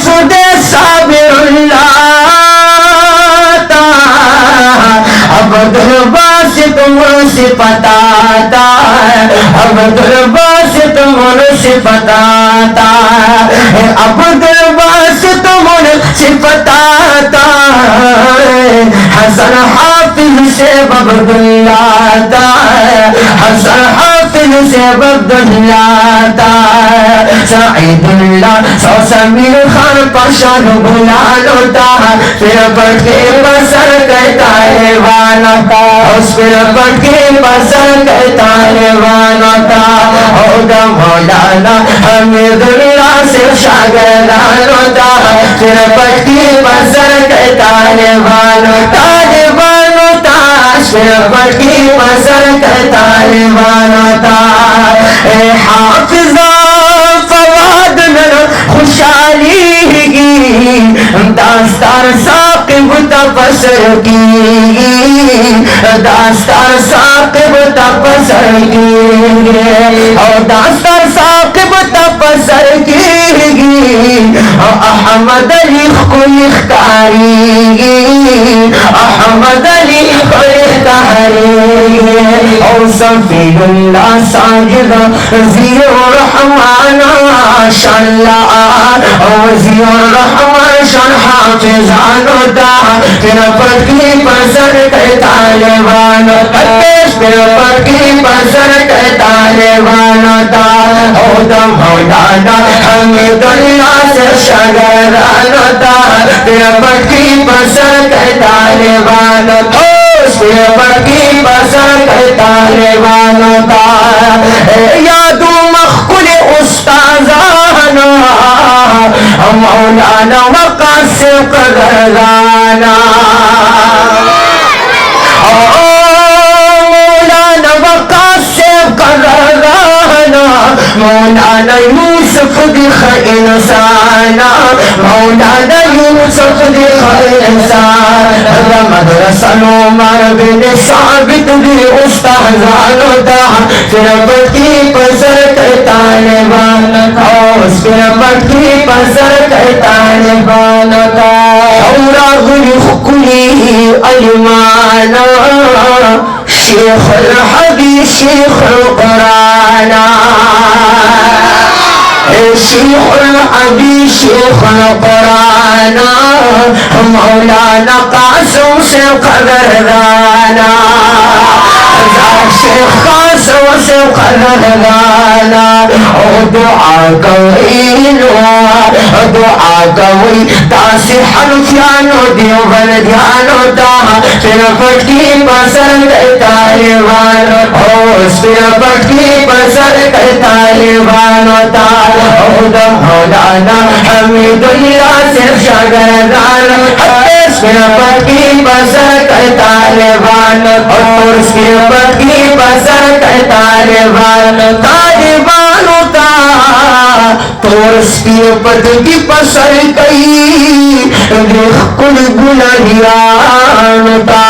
مقصود صابر اللہ تا عبد الباسط منصفت آتا عبد الباسط منصفت آتا عبد الباسط منصفت آتا حسن حافظ سے عبد اللہ تا حسن حافظ سے عبد اللہ تا سعید اللہ سو سمیر خان پشان بلال تا پھر پڑھ کے بسر کہتا ہے وانا تا اس پھر پڑھ کے بسر کہتا ہے وانا تا ہوگا مولانا حمید اللہ سے شاگردان تا پھر پڑھ کے بسر کہتا ہے وانا تا دیوانو تا پھر پڑھ کے بسر کہتا ہے وانا تا اے حافظہ فواد میں خوشحالی کی داستان ثاقب تبصر کی داستان ثاقب تبصر کی اور داستان ثاقب تبصر کی احمد علی کوئی اختاری احمد علی کوئی اختاری اور صفی اللہ ساجد ضیاء الرحمن شان اللہ اور ضیاء الرحمن شان حافظان ہوتا پھر پڑھ کی پسر کہتا لیوان پیش پھر پڑھ کی پسر کہتا لیوان ہوتا ہوتا مولانا حمید اللہ سے شاگردان ہوتا پھر پڑھ کی پسر کہتا لیوان ہوتا پھر پڑھ کی پسر کہتا لیوان ہوتا یادو مخکل استاذانا مولانا وقاسم قدردانا مولانا وقاسم قدردانا مولانا یوسف دکھ انسانا مولانا یوسف دکھ انسان مدرسہ عمر بن ثابت بھی استاذان ہوتا پھر بڑی پسر کہتا لیوان اس پھر بڑی پسر کہتا لیوان اورا غلی خکلی علمانا شیخ الحدیث شیخ القرآن شیخ الحدیث شیخ القرآن مولانا قاسم سے قدردانا شیخ قاسم سے قدردانا دعا کوئی تاسی حنفیانو دیوبندیانو تا پھر پٹکی پسر کہتا لیوانو اس پھر پٹکی پسر کہتا لیوانو تا مولانا حمید اللہ سے شاگردان اس پھر پٹکی پسر کہتا لیوانو اور اس پھر پٹکی پسر کہتا لیوانو تاجبانو تا تو اس کی پٹکی پسر کئی دیکھ کل گناہیان تا